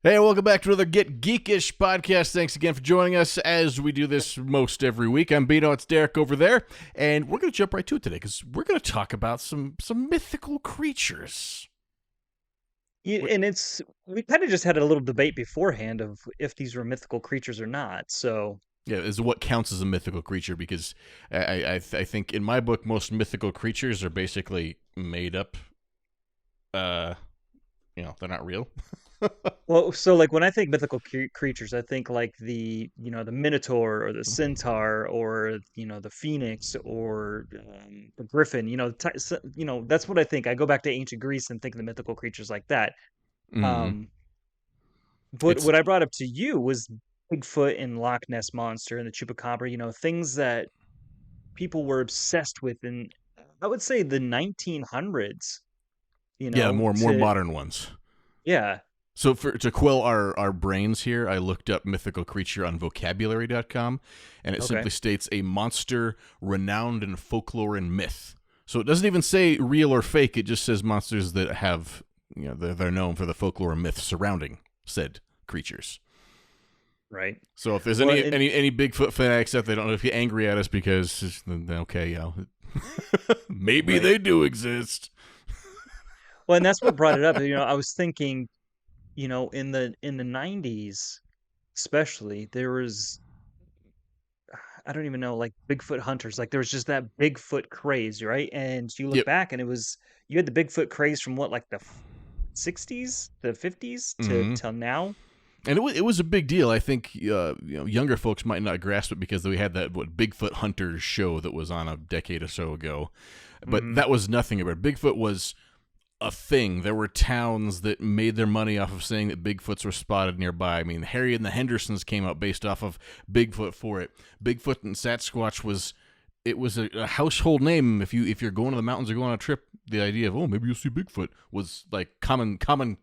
Hey, welcome back to another Get Geekish podcast. Thanks again for joining us as we do this most every week. I'm Bino, it's Derek over there, and we're going to jump right to it today because we're going to talk about some mythical creatures. Yeah, and we kind of just had a little debate beforehand of if these were mythical creatures or not. So Yeah, is what counts as a mythical creature, because I think in my book most mythical creatures are basically made up. They're not real. so like when I think mythical creatures, I think like the Minotaur or the Centaur or the Phoenix or the Griffin. That's what I think. I go back to ancient Greece and think of the mythical creatures like that. Mm. Um, but It's what I brought up to you was Bigfoot and Loch Ness monster and the Chupacabra. Things that people were obsessed with in, I would say, the 1900s. Yeah, more To modern ones. yeah. So to quell our brains here, I looked up mythical creature on vocabulary.com, and it Okay. simply states a monster renowned in folklore and myth. So it doesn't even say real or fake. It just says monsters that have, they're known for the folklore and myth surrounding said creatures. Right. So if there's Well, any Bigfoot fanatics out there, don't know if you're angry at us because, okay, maybe right. they do exist. Well, and that's what brought it up. I was thinking, in the 90s, especially, there was, I don't even know, like Bigfoot hunters. Like there was just that Bigfoot craze, right? And you look Yep. back and you had the Bigfoot craze from what, like the 60s, the 50s to Mm-hmm. till now. And it was a big deal. I think younger folks might not grasp it because we had that Bigfoot Hunters show that was on a decade or so ago, but Hmm. that was nothing about it. Bigfoot was a thing. There were towns that made their money off of saying that Bigfoots were spotted nearby. I mean, Harry and the Hendersons came out based off of Bigfoot for it. Bigfoot and Sasquatch was a household name. If you're going to the mountains or going on a trip, the idea of, oh, maybe you'll see Bigfoot was like common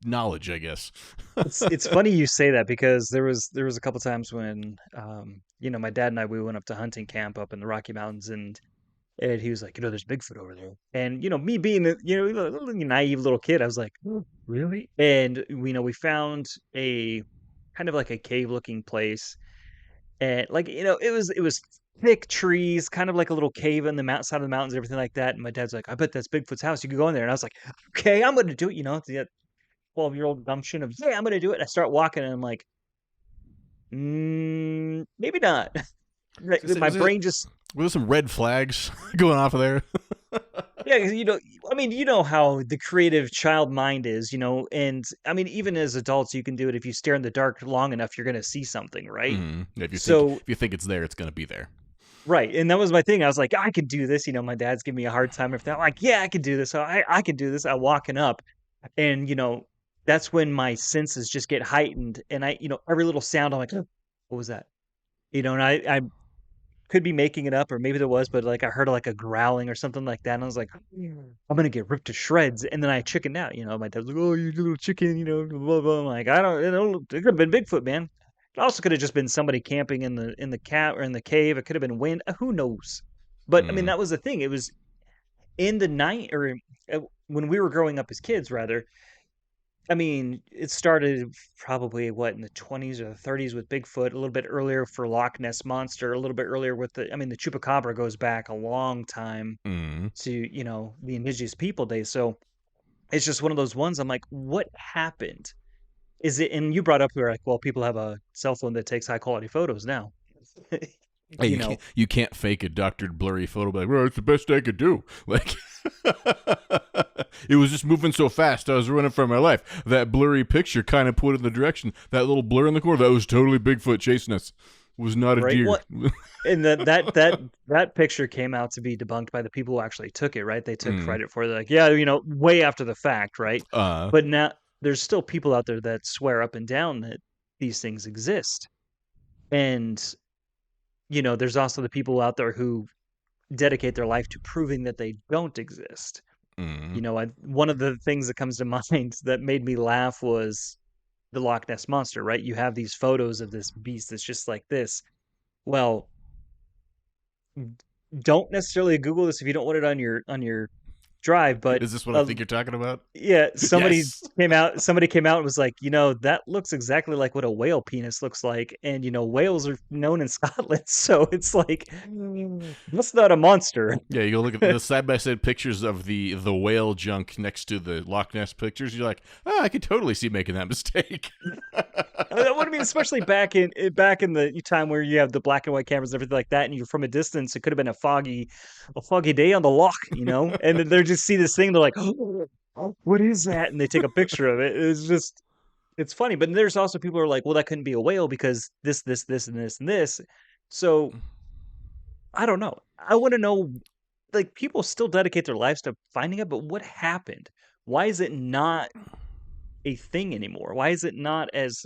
knowledge, I guess. It's funny you say that because there was a couple times when my dad and I we went up to hunting camp up in the Rocky Mountains and he was like, there's Bigfoot over there. And me being a little naive little kid, I was like, "Oh, really?" And we found a kind of like a cave looking place. And like, it was thick trees, kind of like a little cave in the side of the mountains, everything like that. And my dad's like, I bet that's Bigfoot's house. You could go in there. And I was like, okay, I'm gonna do it. It's the 12-year-old gumption of, yeah, I'm gonna do it. And I start walking and I'm like, maybe not. My brain just, Were there some red flags going off of there? yeah, 'cause, I mean, you know how the creative child mind is, and I mean, even as adults, you can do it. If you stare in the dark long enough, you're gonna see something, right? Mm-hmm. So, If you think it's there, it's gonna be there. right, and that was my thing. I was like, I could do this. My dad's giving me a hard time if that. Like, yeah, I could do this. So I could do this. I'm walking up, and that's when my senses just get heightened, and every little sound, I'm like, "Oh, what was that?" And I could be making it up, or maybe there was, but like I heard like a growling or something like that, and I was like, I'm gonna get ripped to shreds, and then I chickened out. My dad's like, "Oh, you little chicken," blah, blah, blah. I'm like, I don't, it could have been Bigfoot, man. It also could have just been somebody camping in the cat or in the cave. It could have been wind. Who knows? But I mean, Mm. that was the thing. It was in the night, or when we were growing up as kids, rather. I mean, it started probably what in the 20s or the 30s with Bigfoot, a little bit earlier for Loch Ness Monster, a little bit earlier with I mean, the Chupacabra goes back a long time Mm. to, the indigenous people days. So it's just one of those ones I'm like, what happened? Is it, and you brought up, we were like, well, people have a cell phone that takes high quality photos now. Hey, you know, you can't fake a doctored blurry photo. Like, well, it's the best I could do. Like, it was just moving so fast. I was running for my life. That blurry picture kind of put in the direction. That little blur in the corner. That was totally Bigfoot chasing us. It was not a right? deer. What? And that picture came out to be debunked by the people who actually took it, right? They took Mm. credit for it. They're like, yeah, way after the fact, right? Uh. But now there's still people out there that swear up and down that these things exist. And there's also the people out there who dedicate their life to proving that they don't exist. Mm. One of the things that comes to mind that made me laugh was the Loch Ness monster, right? You have these photos of this beast that's just like this. Well, don't necessarily Google this if you don't want it on your drive, but Is this what I uh, think you're talking about? yeah, Yes. somebody came out and was like, that looks exactly like what a whale penis looks like. And whales are known in Scotland, so it's like that's not a monster. Yeah, you go look at the side by side pictures of the whale junk next to the Loch Ness pictures. You're like, I could totally see making that mistake. What I mean, especially back in the time where you have the black and white cameras and everything like that, and you're from a distance, it could have been a foggy day on the loch, and then they just see this thing, they're like, oh, what is that? And they take a picture of it. It's funny, but there's also people who are like, well, that couldn't be a whale because this, and this, and this. So I don't know. I want to know, like, people still dedicate their lives to finding it, but what happened? Why is it not a thing anymore? Why is it not as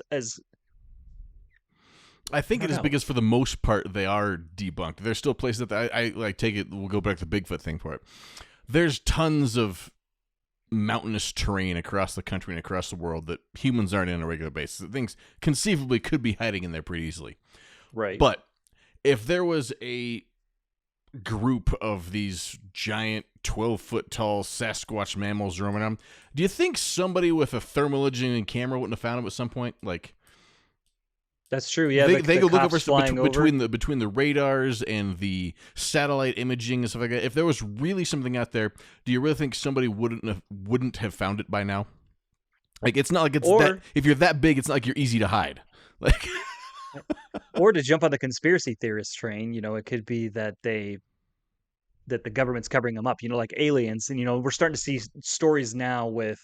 I I think it don't is know. because for the most part they are debunked. There's still places that I like take it. We'll go back to the Bigfoot thing for it. There's tons of mountainous terrain across the country and across the world that humans aren't in on a regular basis. That things conceivably could be hiding in there pretty easily. Right. But if there was a group of these giant 12-foot tall Sasquatch mammals roaming around, do you think somebody with a thermal imaging camera wouldn't have found them at some point? Like, That's true. Yeah, they the could look over cops flying over. between the radars and the satellite imaging and stuff like that. If there was really something out there, do you really think somebody wouldn't have found it by now? Like, it's not like it's that, Or if you're that big, it's not like you're easy to hide. Like, or to jump on the conspiracy theorist train, it could be that the government's covering them up, like aliens. And we're starting to see stories now with,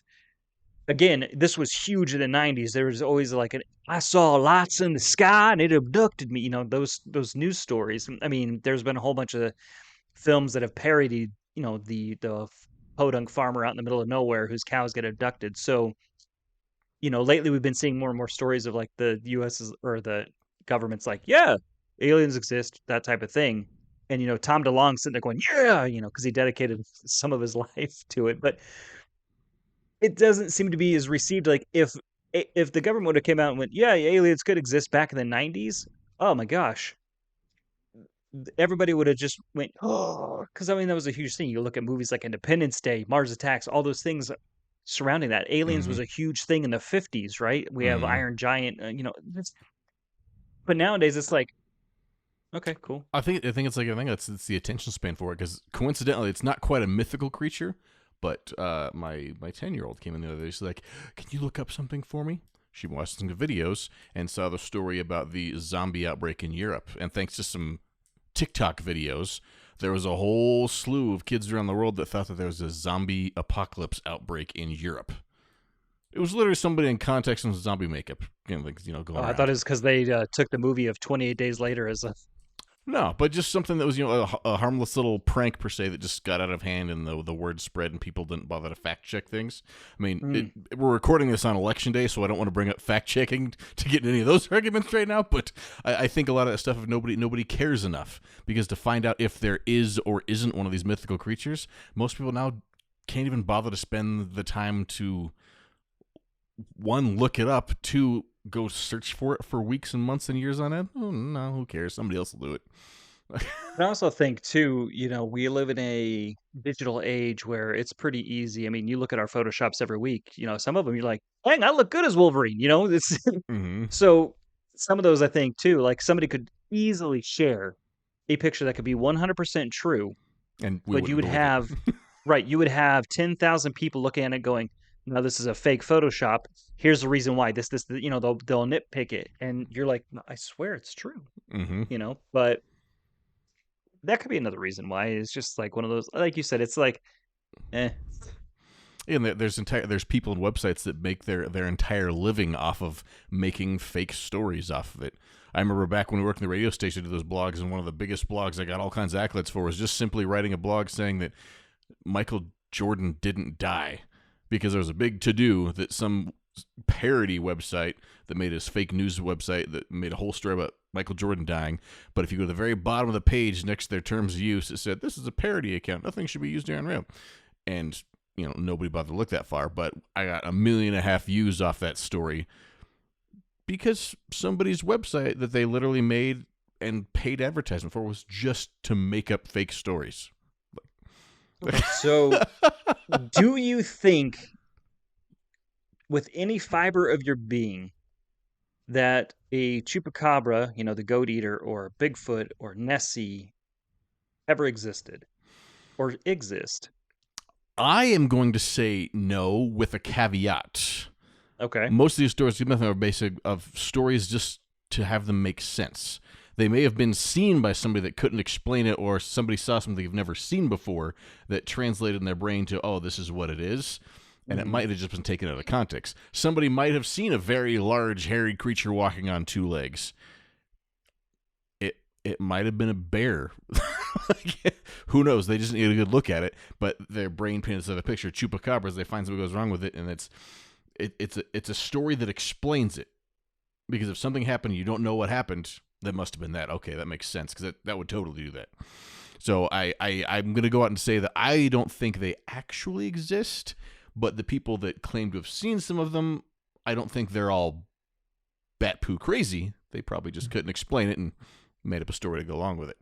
again, this was huge in the 90s. There was always like I saw lights in the sky and it abducted me, those news stories. I mean, there's been a whole bunch of films that have parodied, the podunk farmer out in the middle of nowhere whose cows get abducted. So, lately we've been seeing more and more stories of like the US or the government's like, yeah, aliens exist, that type of thing. And Tom DeLonge's sitting there going, yeah, because he dedicated some of his life to it. But it doesn't seem to be as received. Like if the government would have came out and went, yeah, aliens could exist back in the 90s, oh my gosh, everybody would have just went, oh, because I mean that was a huge thing. You look at movies like Independence Day, Mars Attacks, all those things surrounding that. Aliens mm-hmm, was a huge thing in the 50s, right? We have mm-hmm. Iron Giant, but nowadays it's like, okay, cool. I think it's the attention span for it because coincidentally, it's not quite a mythical creature. But my 10-year-old came in the other day. She's like, "Can you look up something for me?" She watched some videos and saw the story about the zombie outbreak in Europe. And thanks to some TikTok videos, there was a whole slew of kids around the world that thought that there was a zombie apocalypse outbreak in Europe. It was literally somebody in context and zombie makeup, Oh, going I thought around. it was because they took the movie of 28 Days Later as a. No, but just something that was, a harmless little prank per se that just got out of hand and the word spread and people didn't bother to fact check things. I mean, Mm. we're recording this on election day, so I don't want to bring up fact checking to get any of those arguments right now. But I think a lot of that stuff, if nobody cares enough, because to find out if there is or isn't one of these mythical creatures, most people now can't even bother to spend the time to, one, look it up, two, go search for it for weeks and months and years on end. Oh, no, who cares? Somebody else will do it. I also think too, we live in a digital age where it's pretty easy. I mean, you look at our photoshops every week, some of them you're like, dang, I look good as Wolverine, it's Mm-hmm. so some of those I think too, like somebody could easily share a picture that could be 100% true, And we but you wouldn't would believe it. have, right, you would have 10,000 people looking at it going, no, this is a fake Photoshop. Here's the reason why they'll nitpick it. And you're like, "No, I swear it's true, Mm-hmm. but that could be another reason why. It's just like one of those, like you said, it's like, eh, And there's people and websites that make their entire living off of making fake stories off of it. I remember back when we worked in the radio station, did those blogs, and one of the biggest blogs I got all kinds of accolades for was just simply writing a blog saying that Michael Jordan didn't die, because there was a big to-do that some parody website that made his fake news website that made a whole story about Michael Jordan dying. But if you go to the very bottom of the page next to their terms of use, it said, "This is a parody account. Nothing should be used here on Real." And nobody bothered to look that far, but I got 1.5 million views off that story because somebody's website that they literally made and paid advertisement for was just to make up fake stories. So, do you think, with any fiber of your being, that a chupacabra, the goat eater, or Bigfoot, or Nessie ever existed or exist? I am going to say no with a caveat. Okay. Most of these stories are basic of stories just to have them make sense. They may have been seen by somebody that couldn't explain it, or somebody saw something they've never seen before that translated in their brain to, oh, this is what it is. And it Mhm. might have just been taken out of context. Somebody might have seen a very large, hairy creature walking on two legs. It might have been a bear. Who knows? They just need a good look at it, but their brain paints a picture. Chupacabras, they find something goes wrong with it, and it's a story that explains it. Because if something happened and you don't know what happened, that must have been that. Okay, that makes sense, because that would totally do that. So I'm going to go out and say that I don't think they actually exist, but the people that claim to have seen some of them, I don't think they're all bat poo crazy. They probably just couldn't explain it and made up a story to go along with it.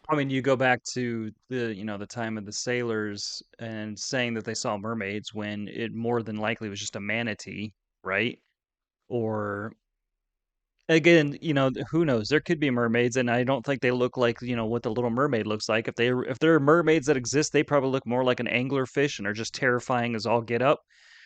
I mean, you go back to the time of the sailors and saying that they saw mermaids when it more than likely was just a manatee, right? Or again, who knows? There could be mermaids, and I don't think they look like, what the Little Mermaid looks like. If there are mermaids that exist, they probably look more like an anglerfish and are just terrifying as all get up.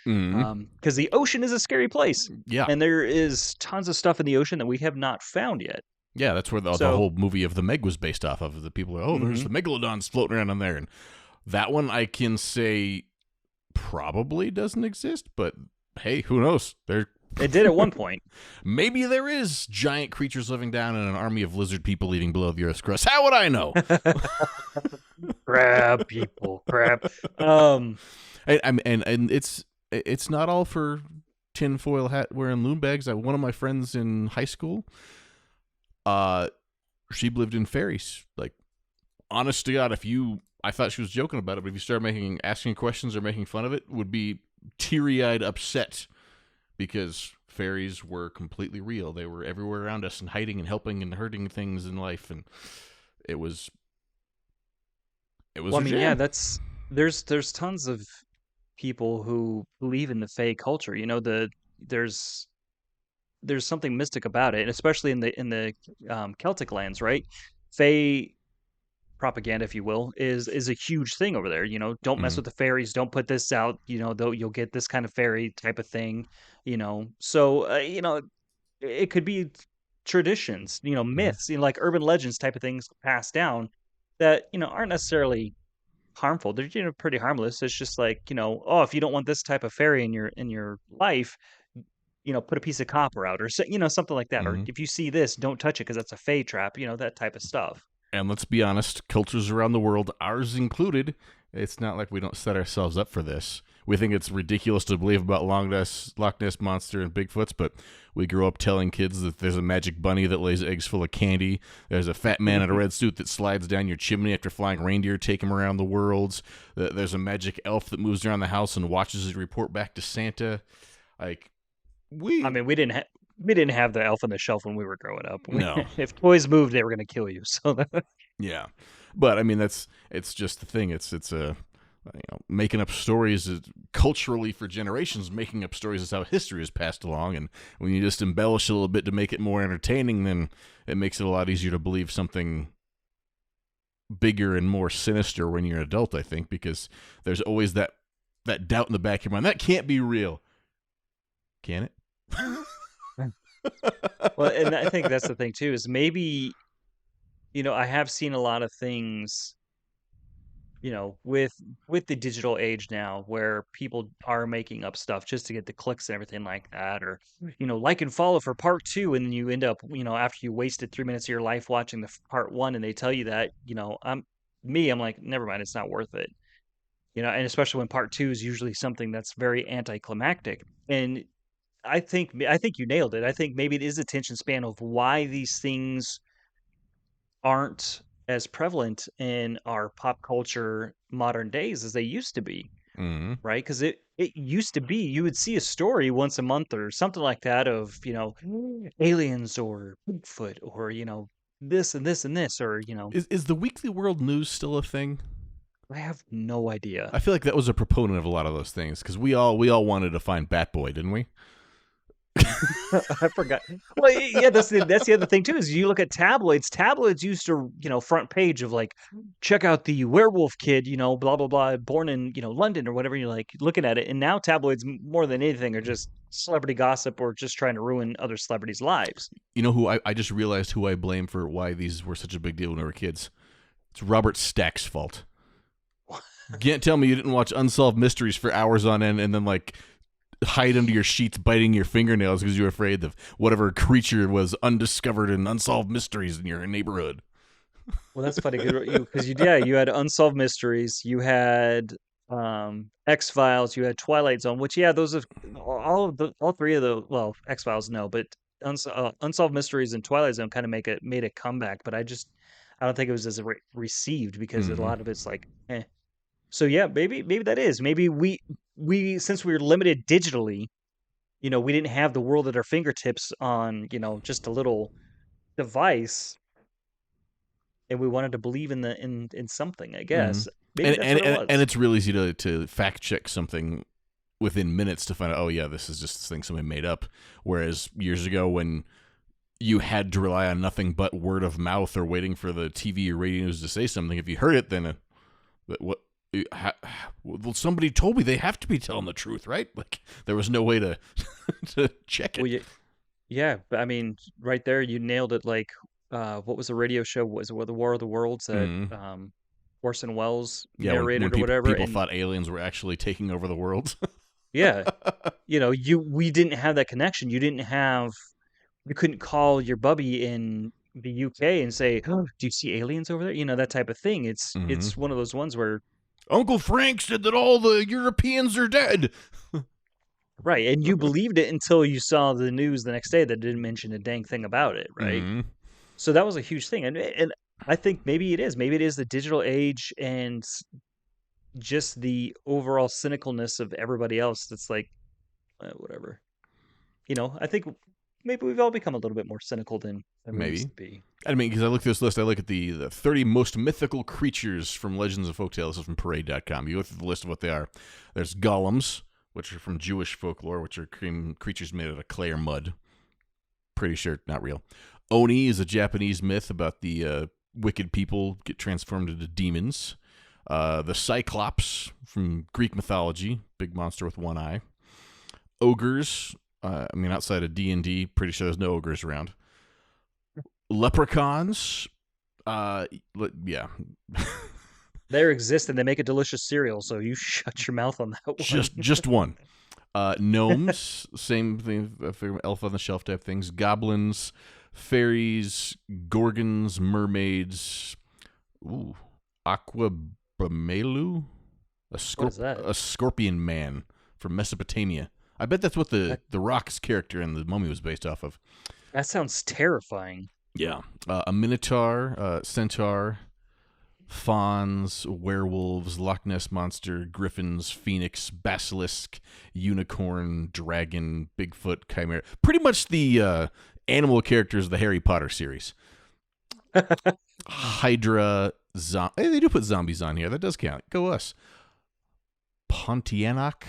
Mm-hmm. Because the ocean is a scary place, Yeah. and there is tons of stuff in the ocean that we have not found yet. Yeah, that's where the So, whole movie of The Meg was based off of. The people are, oh, there's hmm the megalodons floating around on there. And that one I can say probably doesn't exist, but hey, who knows? it did at one point. Maybe there is giant creatures living down in an army of lizard people eating below the Earth's crust. How would I know? Crab people, crab. Um, And it's not all for tinfoil hat wearing loon bags. One of my friends in high school, she believed in fairies. Like, honest to God, I thought she was joking about it, but if you start asking questions or making fun of it, would be teary-eyed upset because fairies were completely real. They were everywhere around us and hiding and helping and hurting things in life, and it was well, I her mean, yeah, jam. there's tons of people who believe in the Fae culture. There's there's something mystic about it, and especially in the Celtic lands, right? Fae propaganda, if you will, is a huge thing over there. Don't mess Mm-hmm. with the fairies. Don't put this out. Though you'll get this kind of fairy type of thing. So it could be traditions, Mm-hmm. myths, like urban legends type of things passed down that aren't necessarily harmful. They're pretty harmless. It's just like oh, if you don't want this type of fairy in your life, put a piece of copper out or something like that. Or Mm-hmm. if you see this, don't touch it because that's a fey trap. That type of stuff. And let's be honest, cultures around the world, ours included, it's not like we don't set ourselves up for this. We think it's ridiculous to believe about Loch Ness Monster and Bigfoots, but we grew up telling kids that there's a magic bunny that lays eggs full of candy. There's a fat man in a red suit that slides down your chimney after flying reindeer take him around the world. There's a magic elf that moves around the house and watches his report back to Santa. Like, I we mean, we didn't have the elf on the shelf when we were growing up. no. If toys moved, they were going to kill you. So Yeah, but I mean it's just the thing. It's a making up stories culturally for generations. Making up stories is how history is passed along, and when you just embellish a little bit to make it more entertaining, then it makes it a lot easier to believe something bigger and more sinister when you're an adult. I think because there's always that doubt in the back of your mind that can't be real. Can it? well, and I think that's the thing too is maybe I have seen a lot of things with the digital age now where people are making up stuff just to get the clicks and everything like that or like and follow for part two and then you end up after you wasted 3 minutes of your life watching the part one and they tell you that I'm like never mind, it's not worth it. And especially when part two is usually something that's very anticlimactic. And I think you nailed it. I think maybe it is attention span of why these things aren't as prevalent in our pop culture modern days as they used to be, Mm-hmm. right? Because it used to be you would see a story once a month or something like that of aliens or Bigfoot or this and this and this, or Is the Weekly World News still a thing? I have no idea. I feel like that was a proponent of a lot of those things because we all wanted to find Batboy, didn't we? I forgot. Well, yeah, that's the other thing too. Is you look at tabloids. Tabloids used to, front page of like, check out the werewolf kid, blah blah blah, born in London or whatever. You're like looking at it, and now tabloids more than anything are just celebrity gossip or just trying to ruin other celebrities' lives. You know who I just realized who I blame for why these were such a big deal when we were kids? It's Robert Stack's fault. You can't tell me you didn't watch Unsolved Mysteries for hours on end and then like hide under your sheets biting your fingernails because you were afraid of whatever creature was undiscovered and unsolved mysteries in your neighborhood. Well, that's funny because you had Unsolved Mysteries, you had X-Files, you had Twilight Zone, which those are all three of the well, X-Files no, but Unsolved Mysteries and Twilight Zone kind of made a comeback, but I don't think it was as received because a Mm-hmm. lot of it's like eh. So yeah, maybe that is. Maybe we since we were limited digitally, we didn't have the world at our fingertips on, just a little device, and we wanted to believe in something, I Mm-hmm. guess. Maybe And, that's and what it and and was. it's real easy to fact check something within minutes to find out. Oh yeah, this is just this thing somebody made up. Whereas years ago, when you had to rely on nothing but word of mouth or waiting for the TV or radio news to say something, if you heard it, then what? Well, somebody told me they have to be telling the truth, right? Like there was no way to to check Well, it. yeah, but I mean, right there, you nailed it. Like, what was the radio show? Was it the War of the Worlds that Mm. Orson Welles Yeah, when narrated or whatever? people And thought aliens were actually taking over the world. yeah, we didn't have that connection. You couldn't call your bubby in the UK and say, "Oh, do you see aliens over there?" That type of thing. It's Mm-hmm. it's one of those ones where Uncle Frank said that all the Europeans are dead. right, and you believed it until you saw the news the next day that didn't mention a dang thing about it, right? Mm-hmm. So that was a huge thing, and I think maybe it is. Maybe it is the digital age and just the overall cynicalness of everybody else. That's like whatever. I think maybe we've all become a little bit more cynical than we used Maybe. to be. I mean, because I look at this list, I look at the 30 most mythical creatures from Legends of Folktales. This is from Parade.com. You go through the list of what they are. There's golems, which are from Jewish folklore, which are creatures made out of clay or mud. Pretty sure not real. Oni is a Japanese myth about the wicked people get transformed into demons. The Cyclops from Greek mythology, big monster with one eye. Ogres, outside of D&D, pretty sure there's no ogres around. Leprechauns, yeah, They exist and they make a delicious cereal, so you shut your mouth on that one. just one. Gnomes, same thing, elf on the shelf type things. Goblins, fairies, gorgons, mermaids. Ooh, Aquabamelu, What is that? a scorpion man from Mesopotamia. I bet that's what That, the Rock's character in the Mummy was based off of. that sounds terrifying. Yeah, a minotaur, centaur, fawns, werewolves, Loch Ness monster, griffins, phoenix, basilisk, unicorn, dragon, Bigfoot, chimera. Pretty much the animal characters of the Harry Potter series. Hydra, hey, they do put zombies on here. That does count. Go us. Pontianak,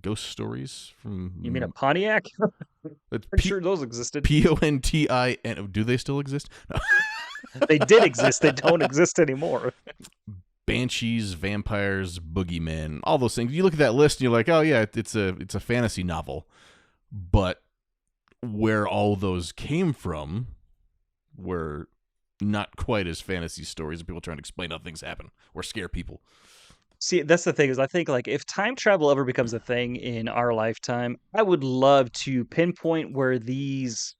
ghost stories You mean a from Pontiac? it's Pretty sure those existed. Pontin. Do they still exist? No. They did exist. They don't exist anymore. Banshees, vampires, boogeymen, all those things. You look at that list and you're like, oh yeah, it's a fantasy novel, but where all those came from were not quite as fantasy stories of people trying to explain how things happen or scare people. See, that's the thing is I think like if time travel ever becomes a thing in our lifetime, I would love to pinpoint where these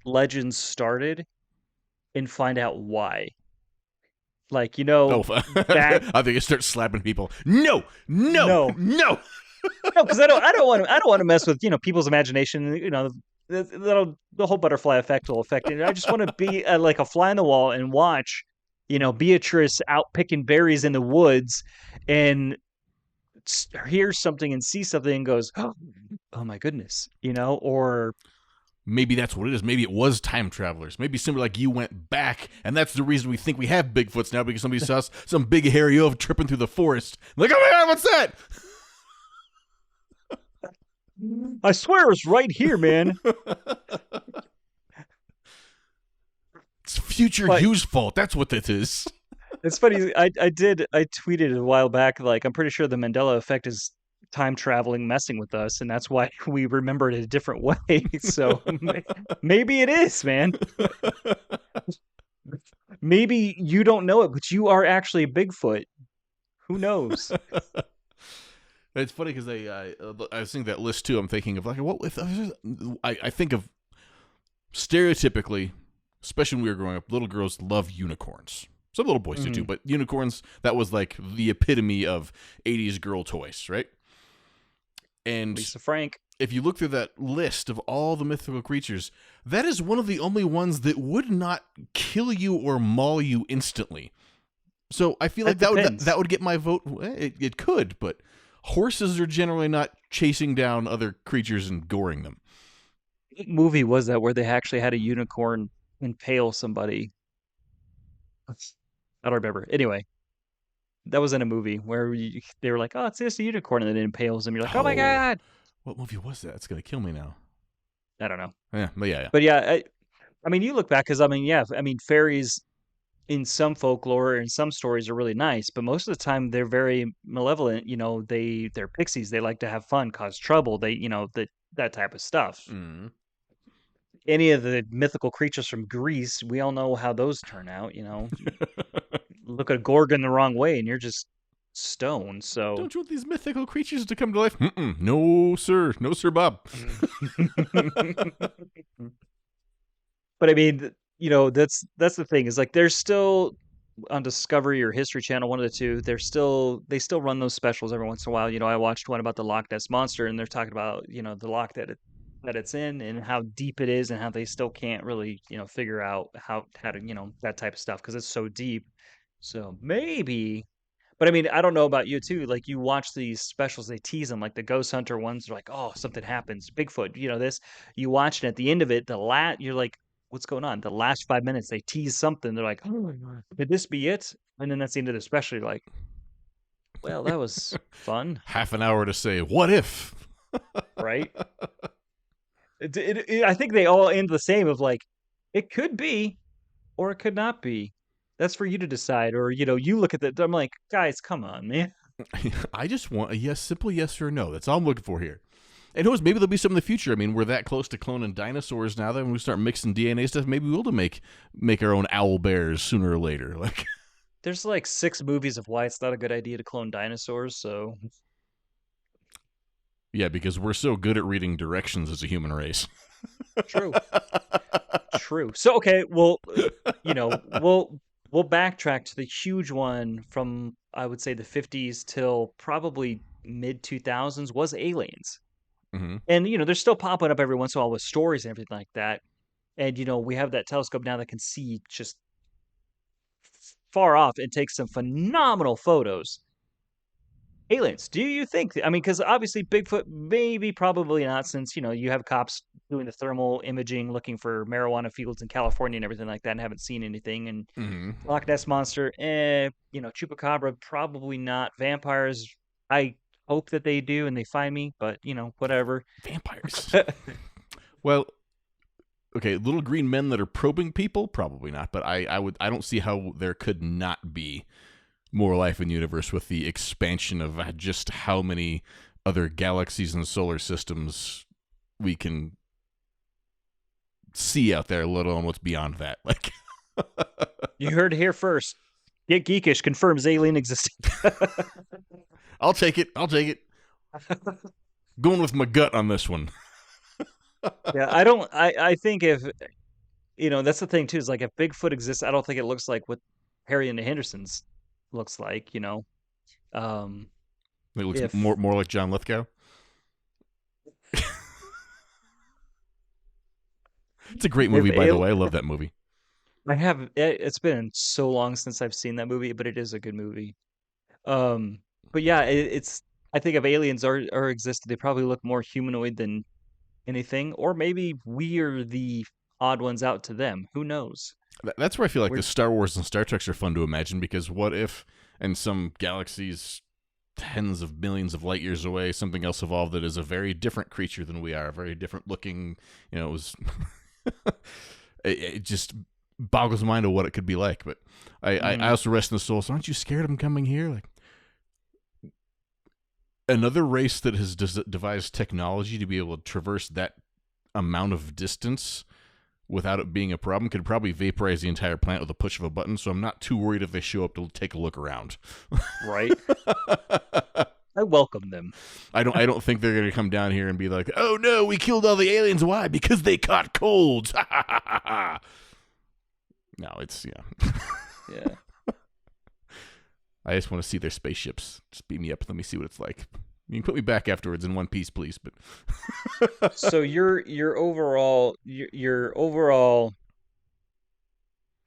legends started and find out why. Like, Oh, back I think I start slapping people. No, no, no. no. No, because I don't want to mess with people's imagination. The whole butterfly effect will affect it. I just want to be like a fly on the wall and watch, Beatrice out picking berries in the woods, and hear something and see something and goes, oh my goodness, or Maybe that's what it is. Maybe it was time travelers. Maybe somebody like you went back, and that's the reason we think we have Bigfoots now, because somebody saw some big hairy elf tripping through the forest. Like, oh my god, what's that? I swear it's right here, man. It's future But you's fault. That's what it is. it's funny. I tweeted a while back, like, I'm pretty sure the Mandela effect is time traveling messing with us, and that's why we remember it a different way. So maybe it is, man. Maybe you don't know it, but you are actually a Bigfoot. Who knows? It's funny because I was thinking that list too. I'm thinking of like, what if I think of stereotypically, especially when we were growing up, little girls love unicorns. Some little boys did too, but unicorns, that was like the epitome of 80s girl toys, right? And Lisa Frank. if you look through that list of all the mythical creatures, that is one of the only ones that would not kill you or maul you instantly. So I feel like that would get my vote. It could, but horses are generally not chasing down other creatures and goring them. What movie was that where they actually had a unicorn impale somebody? I don't remember. Anyway, that was in a movie where they were like, "Oh, it's just a unicorn," and then it impales him. You're like, "Oh my Oh, god!" what movie was that? It's gonna kill me now. I don't know, Yeah, but yeah. but yeah, I mean, you look back because I mean, yeah, I mean, fairies in some folklore and some stories are really nice, but most of the time they're very malevolent. They're pixies. They like to have fun, cause trouble. That type of stuff. Mm. Any of the mythical creatures from Greece, we all know how those turn out. Look at a Gorgon the wrong way, and you're just stoned. So, Don't you want these mythical creatures to come to life? No, sir. No, sir, Bob. but I mean, that's the thing is like there's still on Discovery or History Channel, one of the two. They still run those specials every once in a while. I watched one about the Loch Ness monster, and they're talking about the loch that it's in and how deep it is, and how they still can't really figure out how to that type of stuff because it's so deep. So maybe. But I mean, I don't know about you too. Like you watch these specials, they tease them. Like the Ghost Hunter ones are like, oh, something happens, Bigfoot. This. You watch it at the end of it, you're like, what's going on? The last 5 minutes, they tease something. They're like, oh my god, could this be it? And then that's the end of the special. You're like, well, that was fun, Half an hour to say, what if? right? I think they all end the same of like, it could be, or it could not be. That's for you to decide. Or you look at that. I'm like, guys, come on, man. I just want a simple yes or no. That's all I'm looking for here. And who knows, maybe there'll be some in the future. I mean, we're that close to cloning dinosaurs now that when we start mixing DNA stuff, maybe we'll make our own owl bears sooner or later. Like, there's like 6 movies of why it's not a good idea to clone dinosaurs. So yeah, because we're so good at reading directions as a human race. true, true. So okay, well, we'll backtrack to the huge one from I would say the 50s till probably mid 2000s was aliens. Mm-hmm. And they're still popping up every once in a while with stories and everything like that. And we have that telescope now that can see just far off and take some phenomenal photos. Aliens, do you think? I mean, because obviously Bigfoot, maybe, probably not, since you have cops doing the thermal imaging, looking for marijuana fields in California and everything like that, and haven't seen anything. And Mm-hmm. Loch Ness monster, chupacabra, probably not. Vampires, I hope that they do and they find me, but whatever. Vampires. Well, okay, little green men that are probing people, probably not. But I don't see how there could not be more life in the universe with the expansion of just how many other galaxies and solar systems we can see out there, let alone what's beyond that. Like, You heard it here first. Get Geekish confirms alien existence. I'll take it. Going with my gut on this one. Yeah, I don't. I think if that's the thing too. Is like if Bigfoot exists, I don't think it looks like what Harry and the Hendersons looks like. Um, It looks if more like John Lithgow. It's a great movie, by the way. I love that movie. I have. It's been so long since I've seen that movie, but it is a good movie. Um, but yeah, it's. I think if aliens are existed, they probably look more humanoid than anything, or maybe we are the odd ones out to them. Who knows? That's where I feel like We're the Star Wars and Star Treks are fun to imagine, because what if, in some galaxies tens of millions of light years away, something else evolved that is a very different creature than we are, a very different looking, it was it just boggles my mind of what it could be like. But I also rest in the soul. So aren't you scared of them coming here? Like, another race that has devised technology to be able to traverse that amount of distance without it being a problem could probably vaporize the entire planet with a push of a button. So I'm not too worried if they show up to take a look around. right. I welcome them. I don't think they're gonna come down here and be like, "Oh no, we killed all the aliens. Why? Because they caught colds." No, it's Yeah. I just want to see their spaceships. Just beat me up. Let me see what it's like. You can put me back afterwards in one piece, please. But So your overall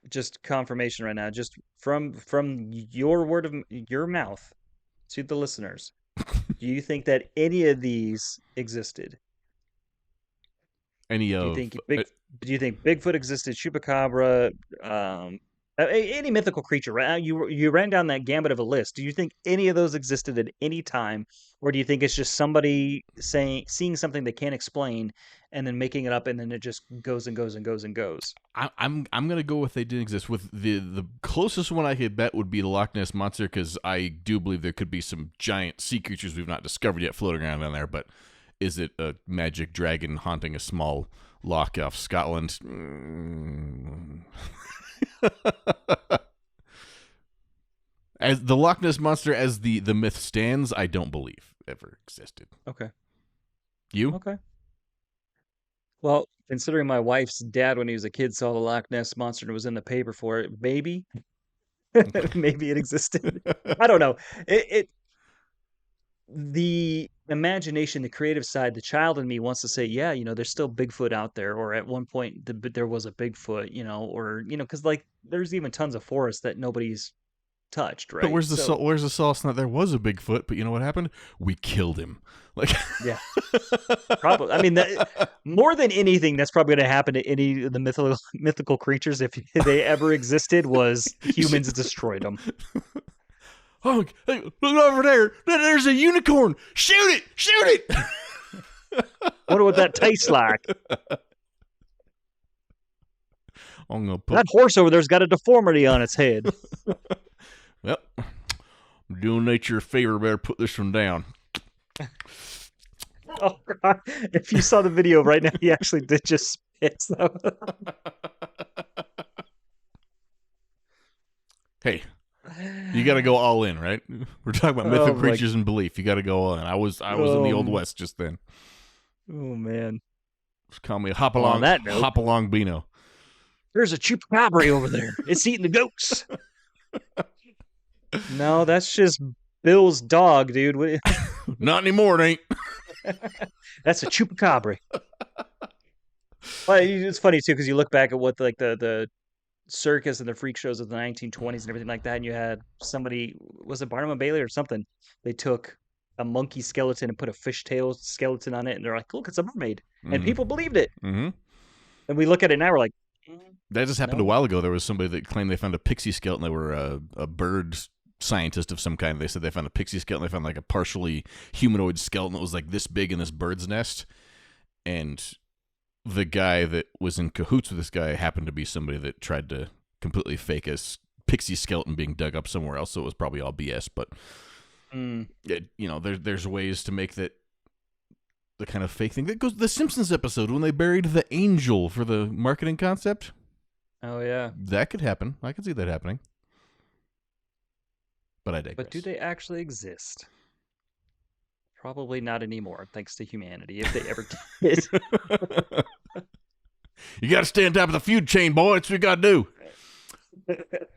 just confirmation right now, just from your word of your mouth to the listeners, do you think that any of these existed? any Do you of think do you think Bigfoot existed, Chupacabra, any mythical creature? Right? You ran down that gambit of a list. Do you think any of those existed at any time, or do you think it's just somebody seeing something they can't explain and then making it up, and then it just goes and goes and goes and goes? I'm gonna go with they did exist. With the closest one I could bet would be the Loch Ness monster, because I do believe there could be some giant sea creatures we've not discovered yet floating around down there. But is it a magic dragon haunting a small loch off Scotland? As the Loch Ness monster, as the myth stands, I don't believe ever existed. Okay. You? Okay. Well, considering my wife's dad, when he was a kid, saw the Loch Ness monster and was in the paper for it, maybe, maybe it existed. I don't know. It the imagination, the creative side, the child in me wants to say, yeah, there's still Bigfoot out there, or at one point there was a Bigfoot, or because like there's even tons of forests that nobody's touched, But right? where's the So where's the sauce? Not there was a Bigfoot, but you know what happened? We killed him. Like, yeah, probably. I mean, more than anything, that's probably going to happen to any of the mythical creatures if they ever existed. Was humans destroyed them? oh, hey, look over there! There's a unicorn! Shoot it! Shoot it! Wonder what that tastes like. I'm gonna put That horse over there's got a deformity on its head. Well, I'm doing nature a favor. Better put this one down. Oh God! If you saw the video right now, he actually did just spit. So. Hey, you got to go all in, right? We're talking about mythical creatures and belief. You got to go all in. I was in the Old West just then. Oh man! Just call me a hop along Beano. There's a chupacabra over there. It's eating the goats. No, that's just Bill's dog, dude. Not anymore, it ain't. That's a chupacabra. Well, it's funny too because you look back at what the circus and the freak shows of the 1920s and everything like that, and you had somebody, was it Barnum and Bailey or something? They took a monkey skeleton and put a fishtail skeleton on it, and they're like, "Look, it's a mermaid," and people believed it. Mm-hmm. And we look at it now, we're like, that just happened a while ago. There was somebody that claimed they found a pixie skeleton. They were a bird scientist of some kind. They said they found a pixie skeleton. They found like a partially humanoid skeleton that was like this big in this bird's nest. And the guy that was in cahoots with this guy happened to be somebody that tried to completely fake a pixie skeleton being dug up somewhere else. So it was probably all BS. But there's ways to make that the kind of fake thing that goes. The Simpsons episode when they buried the angel for the marketing concept. oh yeah. That could happen. I could see that happening. But I digress. But do they actually exist? Probably not anymore, thanks to humanity, if they ever did. You got to stay on top of the food chain, boy. That's what you got to do.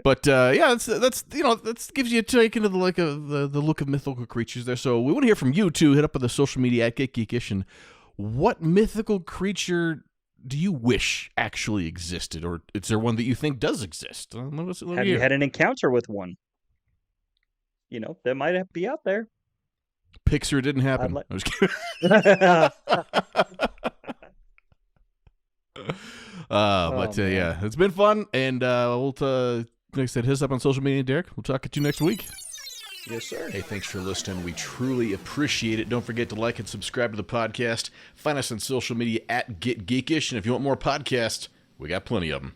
But yeah, that gives you a take into the look of mythical creatures there. So we want to hear from you too. Hit up on the social media at Geekish. And what mythical creature do you wish actually existed, or is there one that you think does exist? Have you had an encounter with one? That might be out there. Pixar didn't happen. I was kidding. Yeah, it's been fun, and we'll like I said, hit us up on social media, Derek. We'll talk to you next week. Yes, sir. Hey, thanks for listening. We truly appreciate it. Don't forget to like and subscribe to the podcast. Find us on social media at Get Geekish, and if you want more podcasts, we got plenty of them.